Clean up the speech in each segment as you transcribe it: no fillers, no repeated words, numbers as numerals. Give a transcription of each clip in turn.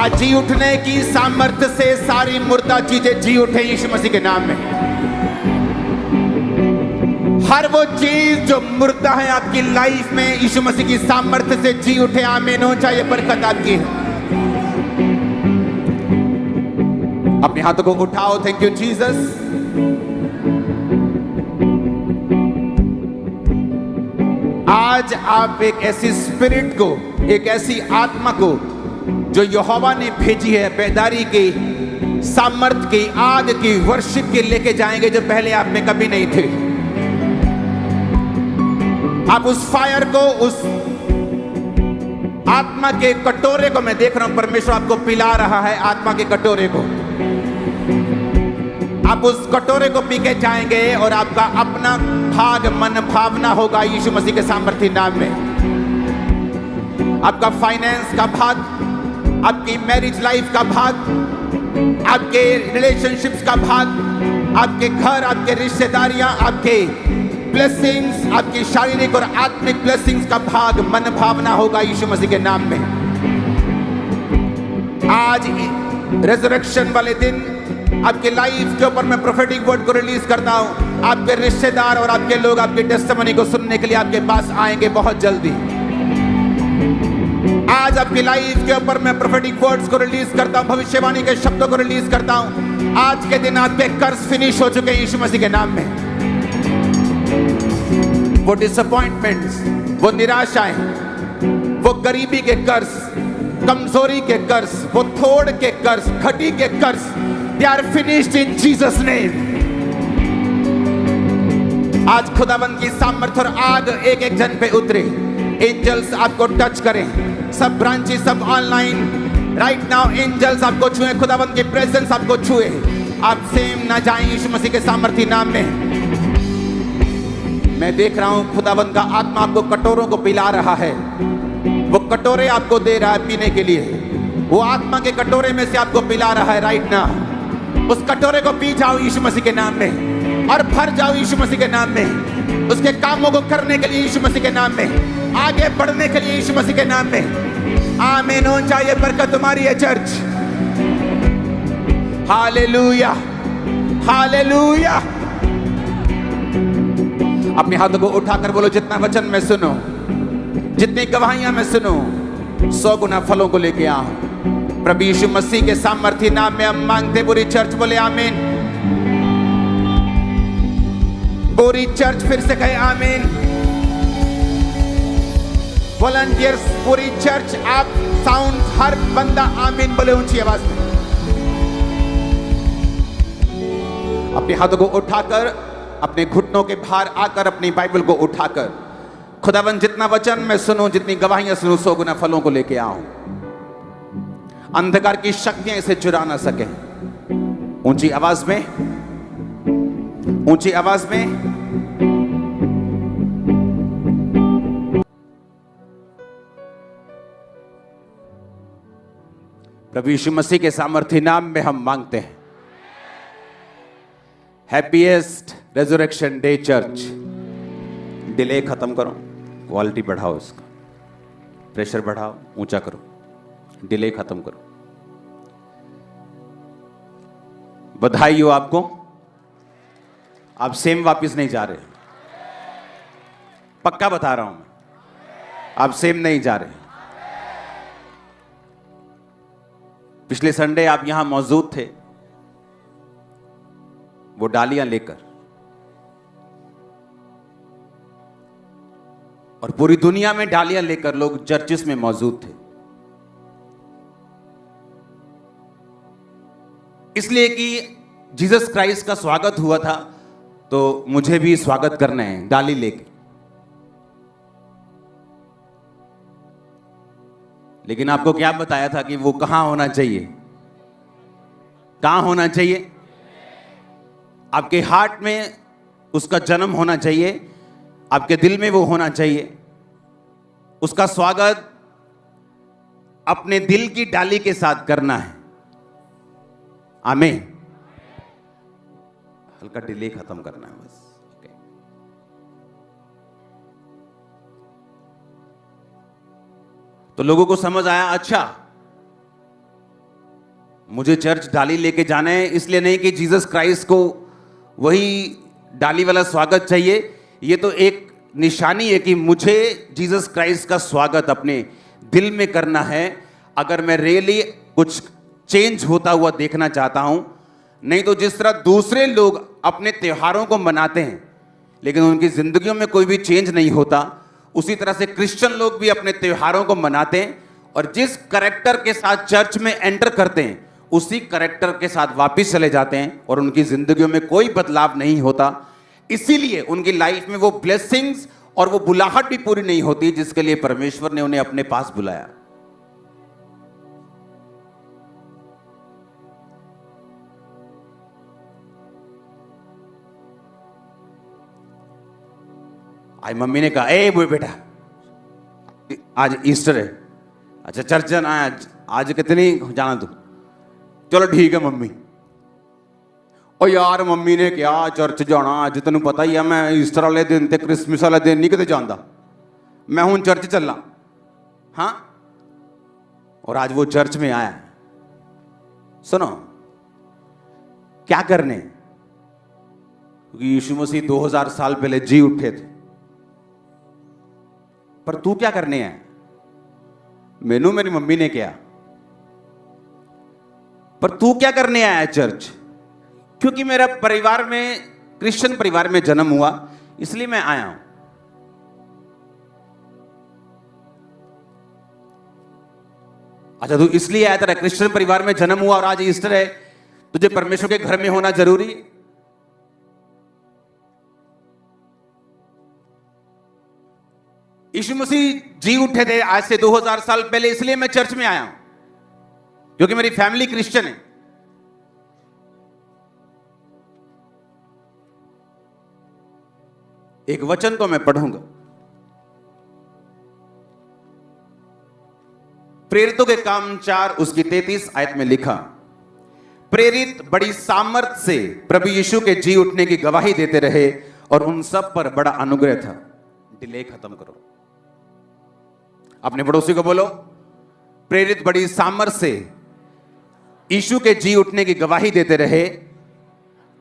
आज जी उठने की सामर्थ्य से सारी मुर्दा चीजें जी उठे यीशु मसीह के नाम में। हर वो चीज जो मुर्दा है आपकी लाइफ में यीशु मसीह की सामर्थ्य से जी उठे। आमीन हो जाए, बरकत आपकी है। अपने हाथों को उठाओ। Thank you Jesus. आज आप एक ऐसी स्पिरिट को, एक ऐसी आत्मा को जो यहोवा ने भेजी है, बेदारी की, सामर्थ की, आग की, वर्शिप की लेके जाएंगे जो पहले आप में कभी नहीं थे। आप उस फायर को, उस आत्मा के कटोरे को, मैं देख रहा हूं परमेश्वर आपको पिला रहा है, आत्मा के कटोरे को। आप उस कटोरे को पी के जाएंगे और आपका अपना भाग, मन, भावना होगा यीशु मसीह के सामर्थ्य नाम में। आपका फाइनेंस का भाग, आपकी मैरिज लाइफ का भाग, आपके रिलेशनशिप्स का भाग, आपके घर, आपके रिश्तेदारियां, आपके ब्लेसिंग्स, आपकी शारीरिक और आत्मिक ब्लेसिंग्स का भाग, मन, भावना होगा यीशु मसीह के नाम में। आज रेजरेक्शन वाले दिन आपकी लाइफ के ऊपर मैं प्रोफेटिक वर्ड को रिलीज करता हूं। आपके रिश्तेदार और आपके लोग आपकी टेस्टिमनी को सुनने के लिए आपके पास आएंगे बहुत जल्दी। आज आपकी लाइफ के ऊपर मैं प्रोफेटिक वर्ड्स को रिलीज करता हूं, भविष्यवाणी के शब्दों को रिलीज करता हूं। आज के दिन आपके कर्ज फिनिश हो चुके हैं यीशु मसीह के नाम में। वो डिसअपॉइंटमेंट्स, वो निराशाएं, वो गरीबी के कर्ज, कमजोरी के कर्ज, वो थोड़ के कर्ज, घटी के कर्ज, they are finished in Jesus name। आज खुदाबंद की सामर्थ और आग एक एक जन पे उतरे। एंजल्स आपको टच करें, सब ब्रांचेस, सब ऑनलाइन राइट नाउ एंजल्स आपको छुए, खुदाबंद की प्रेजेंस आपको छुए। आप सेम ना जाएं यीशु मसीह के सामर्थी नाम में। मैं देख रहा हूं खुदाबंद का आत्मा आपको कटोरों को पिला रहा है। वो कटोरे आपको दे रहा है पीने के लिए। वो आत्मा के कटोरे में से आपको पिला रहा है राइट नाउ। उस कटोरे को पी जाओ यीशु मसीह के नाम में और भर जाओ यीशु मसीह के नाम में। उसके कामों को करने के लिए यीशु मसीह के नाम में, आगे बढ़ने के लिए यीशु मसीह के नाम में। आमीन हो जाए, बरकत तुम्हारी है चर्च। Hallelujah, hallelujah. अपने हाथों को उठाकर बोलो, जितना वचन में सुनो, जितनी गवाहियां में सुनो, 100 गुना फलों को लेके आओ। प्रभु यीशु मसीह के सामर्थी नाम में हम मांगते। पूरी चर्च बोले आमीन। पूरी चर्च फिर से कहे आमीन। वॉलंटियर्स, पूरी चर्च, आप साउंड, हर बंदा आमीन बोले ऊंची आवाज में। अपने हाथों को उठाकर, अपने घुटनों के भार आकर, अपनी बाइबल को उठाकर, खुदावन जितना वचन मैं सुनूं, जितनी गवाहियां सुनूं, 100 गुना फलों को लेके आऊं। अंधकार की शक्तियां इसे चुरा ना सके। ऊंची आवाज में, ऊंची आवाज में। प्रभु यीशु मसीह के सामर्थी नाम में हम मांगते हैं। Happiest resurrection day church. Delay खत्म करो, क्वालिटी बढ़ाओ, इसका प्रेशर बढ़ाओ, ऊंचा करो, डिले खत्म करो। बधाई हो आपको, आप सेम वापस नहीं जा रहे। पक्का बता रहा हूं मैं, आप सेम नहीं जा रहे। पिछले संडे आप यहां मौजूद थे, वो डालियां लेकर, और पूरी दुनिया में डालियां लेकर लोग चर्चिस में मौजूद थे, इसलिए कि जीसस क्राइस्ट का स्वागत हुआ था, तो मुझे भी स्वागत करना है डाली लेके। लेकिन आपको क्या बताया था कि वो कहां होना चाहिए? कहां होना चाहिए? आपके हार्ट में उसका जन्म होना चाहिए, आपके दिल में वो होना चाहिए। उसका स्वागत अपने दिल की डाली के साथ करना है। आमीन। हल्का डिले खत्म करना है बस। ओके। तो लोगों को समझ आया, अच्छा मुझे चर्च डाली लेके जाना है, इसलिए नहीं कि जीसस क्राइस्ट को वही डाली वाला स्वागत चाहिए। ये तो एक निशानी है कि मुझे जीसस क्राइस्ट का स्वागत अपने दिल में करना है, अगर मैं रियली कुछ चेंज होता हुआ देखना चाहता हूं। नहीं तो जिस तरह दूसरे लोग अपने त्योहारों को मनाते हैं लेकिन उनकी जिंदगियों में कोई भी चेंज नहीं होता, उसी तरह से क्रिश्चियन लोग भी अपने त्योहारों को मनाते हैं और जिस करेक्टर के साथ चर्च में एंटर करते हैं उसी करेक्टर के साथ वापस चले जाते हैं और उनकी जिंदगियों में कोई बदलाव नहीं होता। इसीलिए उनकी लाइफ में वो ब्लेसिंग्स और वो बुलाहट भी पूरी नहीं होती जिसके लिए परमेश्वर ने उन्हें अपने पास बुलाया। आज मम्मी ने कहा, ए बेटा आज ईस्टर है, अच्छा चर्च जाना है, आज कितनी जाना तू? चलो ठीक है मम्मी। और यार मम्मी ने क्या चर्च जाना, अज तेन पता ही है मैं ईस्टर वाले दिन ते क्रिसमस वाले दिन नहीं किते जाता, मैं हूं चर्च चलना। हाँ, और आज वो चर्च में आया। सुनो, क्या करने? क्योंकि यीशु मसीह 2000 साल पहले जी उठे थे, पर तू क्या करने है? मैनू मेरी मम्मी ने कहा, पर तू क्या करने आया चर्च? क्योंकि मेरा परिवार में, क्रिश्चियन परिवार में जन्म हुआ, इसलिए मैं आया हूं। अच्छा, तू इसलिए आया, तेरा क्रिश्चियन परिवार में जन्म हुआ और आज ईस्टर है, तुझे परमेश्वर के घर में होना जरूरी है? यीशु मसीह जी उठे थे आज से 2000 साल पहले, इसलिए मैं चर्च में आया हूं क्योंकि मेरी फैमिली क्रिश्चियन है। एक वचन को मैं पढ़ूंगा, प्रेरितों के काम 4 उसकी 33 आयत में लिखा, प्रेरित बड़ी सामर्थ से प्रभु यीशु के जी उठने की गवाही देते रहे और उन सब पर बड़ा अनुग्रह था। डिले खत्म करो, अपने पड़ोसी को बोलो, प्रेरित बड़ी सामर्थ से यीशु के जी उठने की गवाही देते रहे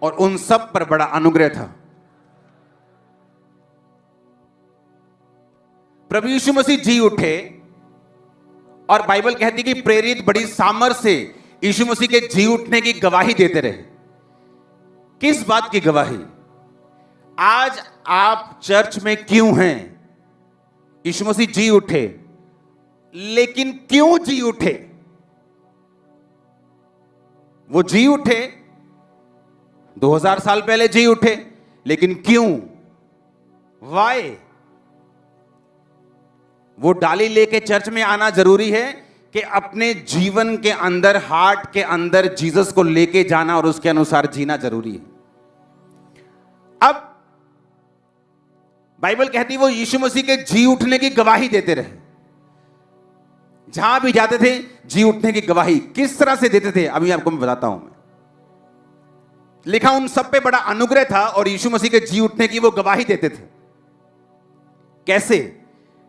और उन सब पर बड़ा अनुग्रह था। प्रभु यीशु मसीह जी उठे और बाइबल कहती कि प्रेरित बड़ी सामर्थ से यीशु मसीह के जी उठने की गवाही देते रहे। किस बात की गवाही? आज आप चर्च में क्यों हैं? यीशु मसीह जी उठे, लेकिन क्यों जी उठे? वो जी उठे 2000 साल पहले जी उठे, लेकिन क्यों? वाई? वो डाली लेके चर्च में आना जरूरी है कि अपने जीवन के अंदर, हार्ट के अंदर जीसस को लेके जाना और उसके अनुसार जीना जरूरी है। अब बाइबल कहती वो यीशु मसीह के जी उठने की गवाही देते रहे। जहां भी जाते थे जी उठने की गवाही किस तरह से देते थे, अभी आपको मैं बताता हूं। लिखा उन सब पे बड़ा अनुग्रह था और यीशु मसीह के जी उठने की वो गवाही देते थे। कैसे?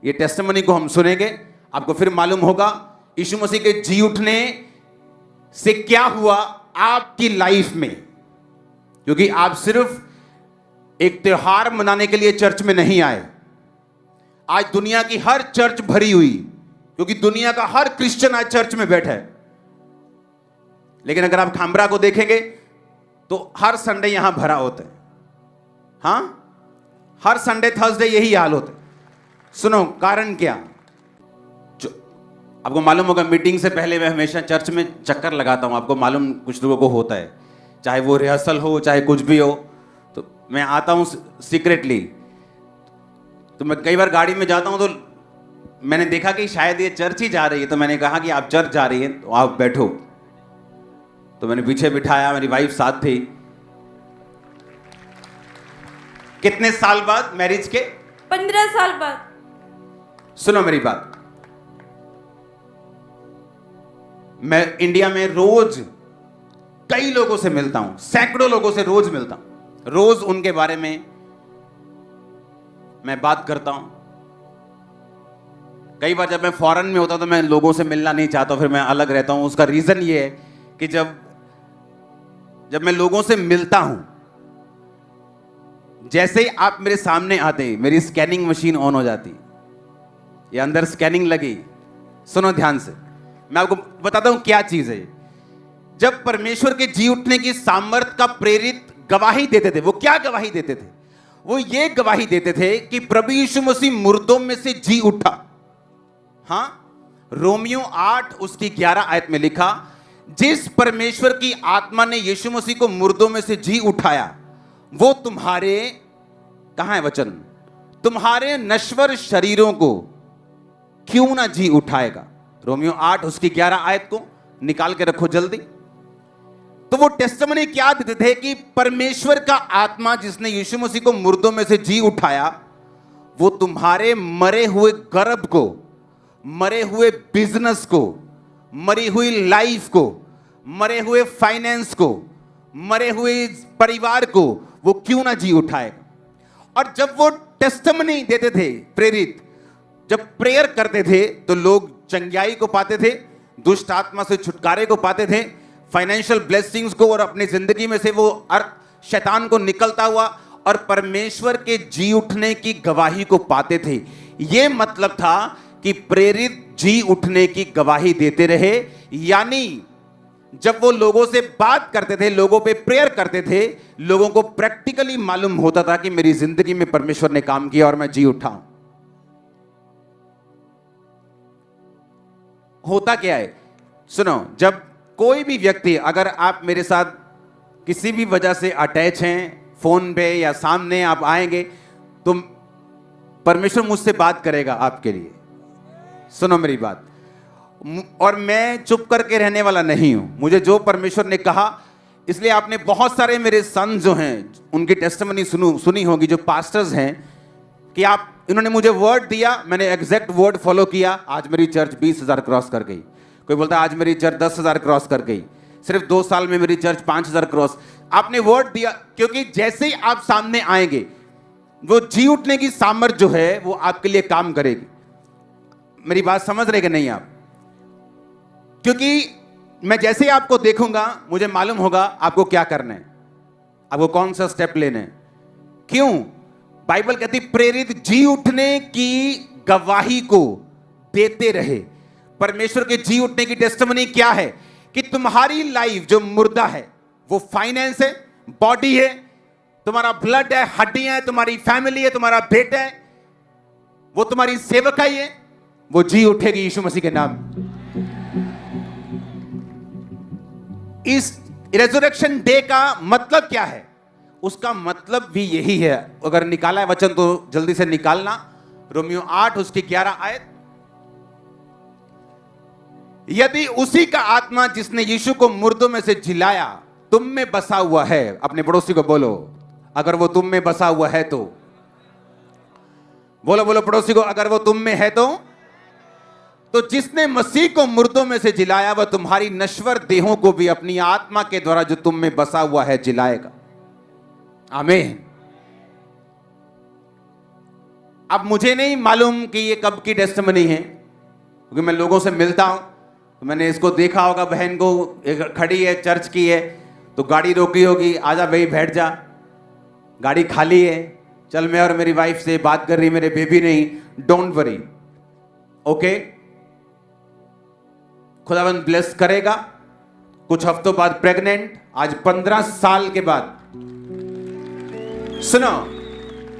ये टेस्टिमनी को हम सुनेंगे, आपको फिर मालूम होगा यीशु मसीह के जी उठने से क्या हुआ आपकी लाइफ में। क्योंकि आप सिर्फ एक त्योहार मनाने के लिए चर्च में नहीं आए। आज दुनिया की हर चर्च भरी हुई, क्योंकि दुनिया का हर क्रिश्चियन आज चर्च में बैठा है। लेकिन अगर आप खामरा को देखेंगे तो हर संडे यहां भरा होता है। हां, हर संडे थर्सडे यही हाल होता है। सुनो, कारण क्या? जो आपको मालूम होगा, मीटिंग से पहले मैं हमेशा चर्च में चक्कर लगाता हूं। आपको मालूम कुछ लोगों को होता है, चाहे वो रिहर्सल हो चाहे कुछ भी हो, तो मैं आता हूं सीक्रेटली। तो मैं कई बार गाड़ी में जाता हूं तो मैंने देखा कि शायद ये चर्च ही जा रही है, तो मैंने कहा कि आप चर्च जा रही हैं तो आप बैठो। तो मैंने पीछे बिठाया, मेरी वाइफ साथ थी। कितने साल बाद मैरिज के? 15 साल बाद। सुनो मेरी बात, मैं इंडिया में रोज कई लोगों से मिलता हूं, सैकड़ों लोगों से रोज मिलता हूं। रोज उनके बारे में मैं बात करता हूं। कई बार जब मैं फॉरेन में होता तो मैं लोगों से मिलना नहीं चाहता, फिर मैं अलग रहता हूं। उसका रीजन ये है कि जब मैं लोगों से मिलता हूं, जैसे ही आप मेरे सामने आते हैं मेरी स्कैनिंग मशीन ऑन हो जाती है, ये अंदर स्कैनिंग लगी। सुनो ध्यान से, मैं आपको बताता हूं क्या चीज है। जब परमेश्वर के जी उठने की सामर्थ का प्रेरित गवाही देते थे, वो क्या गवाही देते थे? वो ये गवाही देते थे कि प्रभु यीशु मसीह मुर्दों में से जी उठा। हां, रोमियो 8 उसकी 11 आयत में लिखा, जिस परमेश्वर की आत्मा ने यीशु मसीह को मुर्दों में से जी उठाया, वो तुम्हारे, कहां है वचन, तुम्हारे नश्वर शरीरों को क्यों ना जी उठाएगा। रोमियो 8 उसकी 11 आयत को निकाल के रखो जल्दी। तो वो टेस्टिमनी क्या देते थे कि परमेश्वर का आत्मा जिसने यीशु मसीह को मुर्दों में से जी उठाया, वो तुम्हारे मरे हुए गर्भ को, मरे हुए बिजनेस को, मरी हुई लाइफ को, मरे हुए फाइनेंस को, मरे हुए परिवार को वो क्यों ना जी उठाएगा। और जब वो टेस्टिमनी देते थे प्रेरित, जब प्रेयर करते थे, तो लोग चंगाई को पाते थे, दुष्ट आत्मा से छुटकारे को पाते थे, फाइनेंशियल ब्लेसिंग्स को, और अपनी जिंदगी में से वो शैतान को निकलता हुआ और परमेश्वर के जी उठने की गवाही को पाते थे। यह मतलब था कि प्रेरित जी उठने की गवाही देते रहे, यानी जब वो लोगों से बात करते थे, लोगों पे प्रेयर करते थे, लोगों को प्रैक्टिकली मालूम होता था कि मेरी जिंदगी में परमेश्वर ने काम किया और मैं जी उठा हूं। होता क्या है, सुनो, जब कोई भी व्यक्ति, अगर आप मेरे साथ किसी भी वजह से अटैच हैं, फोन पे या सामने आप आएंगे, तो परमेश्वर मुझसे बात करेगा आपके लिए। सुनो मेरी बात, और मैं चुप करके रहने वाला नहीं हूं। मुझे जो परमेश्वर ने कहा, इसलिए आपने बहुत सारे मेरे सन जो हैं उनकी टेस्टिमनी सुनी होगी, जो पास्टर्स हैं, कि आप, इन्होंने मुझे वर्ड दिया, मैंने एग्जैक्ट वर्ड फॉलो किया, आज मेरी चर्च 20,000 क्रॉस कर गई। कोई बोलता है आज मेरी चर्च 10,000 क्रॉस कर गई, सिर्फ 2 साल में मेरी चर्च 5,000 क्रॉस। आपने वर्ड दिया, क्योंकि जैसे ही आप सामने आएंगे, वो जी उठने की सामर्थ जो है वो आपके लिए काम करेगी। मेरी बात समझ रहे कि नहीं आप? क्योंकि मैं जैसे ही आपको देखूंगा, मुझे मालूम होगा आपको क्या करना है, आपको कौन सा स्टेप लेना है। क्यों? बाइबल कहती प्रेरित जी उठने की गवाही को देते रहे। परमेश्वर के जी उठने की टेस्टिमनी क्या है? कि तुम्हारी लाइफ जो मुर्दा है, वो फाइनेंस है, बॉडी है, तुम्हारा ब्लड है, हड्डियां है, तुम्हारी फैमिली है, तुम्हारा बेटा है, वो तुम्हारी सेवकाई है, वो जी उठेगी यीशु मसीह के नाम। इस रेजरेक्शन डे का मतलब क्या है? उसका मतलब भी यही है। अगर निकाला है वचन तो जल्दी से निकालना। रोमियो 8 उसकी 11 आयत, यदि उसी का आत्मा जिसने यीशु को मुर्दों में से जिलाया तुम में बसा हुआ है, अपने पड़ोसी को बोलो, अगर वो तुम में बसा हुआ है तो बोलो, बोलो पड़ोसी को, अगर वो तुम में है तो जिसने मसीह को मुर्दों में से जिलाया, वह तुम्हारी नश्वर देहों को भी अपनी आत्मा के द्वारा जो तुम में बसा हुआ है जिलाएगा। आमीन। अब मुझे नहीं मालूम कि ये कब की टेस्टिमनी है, क्योंकि मैं लोगों से मिलता हूं, तो मैंने इसको देखा होगा, बहन को खड़ी है, चर्च की है, तो गाड़ी रोकी होगी, आजा भाई बैठ जा, गाड़ी खाली है, चल मैं और मेरी वाइफ से बात कर रही, मेरे बेबी नहीं, डोंट वरी, ओके, खुदावंद ब्लेस करेगा। कुछ हफ्तों बाद प्रेग्नेंट, आज 15 साल के बाद। सुनो,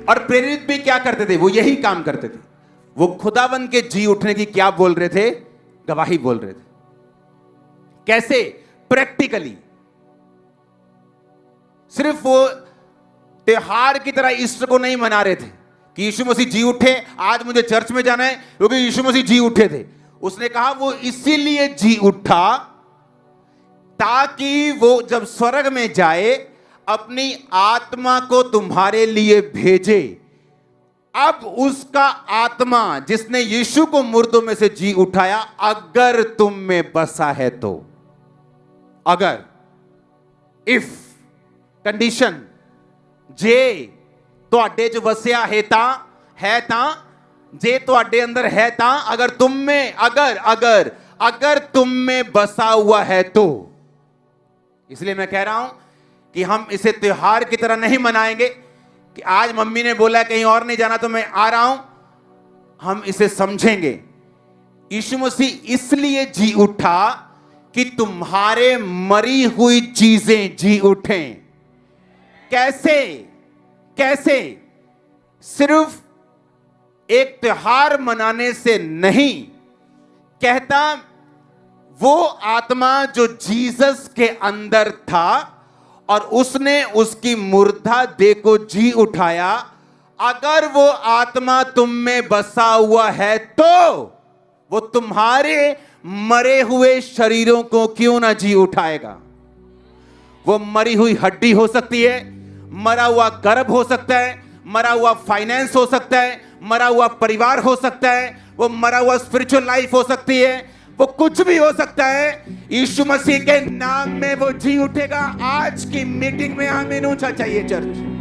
और प्रेरित भी क्या करते थे? वो यही काम करते थे। वो खुदावंद के जी उठने की क्या बोल रहे थे? गवाही बोल रहे थे। कैसे? प्रैक्टिकली। सिर्फ वो त्योहार की तरह ईस्टर को नहीं मना रहे थे कि यीशु मसीह जी उठे, आज मुझे चर्च में जाना है क्योंकि यीशु मसीह जी उठे थे। उसने कहा वो इसीलिए जी उठा ताकि वो जब स्वर्ग में जाए अपनी आत्मा को तुम्हारे लिए भेजे। अब उसका आत्मा जिसने यीशु को मुर्दों में से जी उठाया, अगर तुम में बसा है तो, अगर, इफ, कंडीशन, जे ਤੁਹਾਡੇ ਚ ਵਸਿਆ है ता जे ਤੁਹਾਡੇ अंदर है ता, अगर तुम में, अगर तुम में बसा हुआ है तो, इसलिए मैं कह रहा हूं कि हम इसे त्योहार की तरह नहीं मनाएंगे कि आज मम्मी ने बोला कहीं और नहीं जाना तो मैं आ रहा हूं। हम इसे समझेंगे यीशु मसीह इसलिए जी उठा कि तुम्हारे मरी हुई चीजें जी उठें। कैसे? कैसे? सिर्फ एक त्योहार मनाने से नहीं। कहता वो आत्मा जो जीसस के अंदर था और उसने उसकी मुर्दा देह को जी उठाया, अगर वो आत्मा तुम में बसा हुआ है तो वो तुम्हारे मरे हुए शरीरों को क्यों ना जी उठाएगा। वो मरी हुई हड्डी हो सकती है, मरा हुआ गर्भ हो सकता है, मरा हुआ फाइनेंस हो सकता है, मरा हुआ परिवार हो सकता है, वो मरा हुआ स्पिरिचुअल लाइफ हो सकती है, वो कुछ भी हो सकता है। यीशु मसीह के नाम में वो जी उठेगा। आज की मीटिंग में आमीन ऊंचा चाहिए चर्च।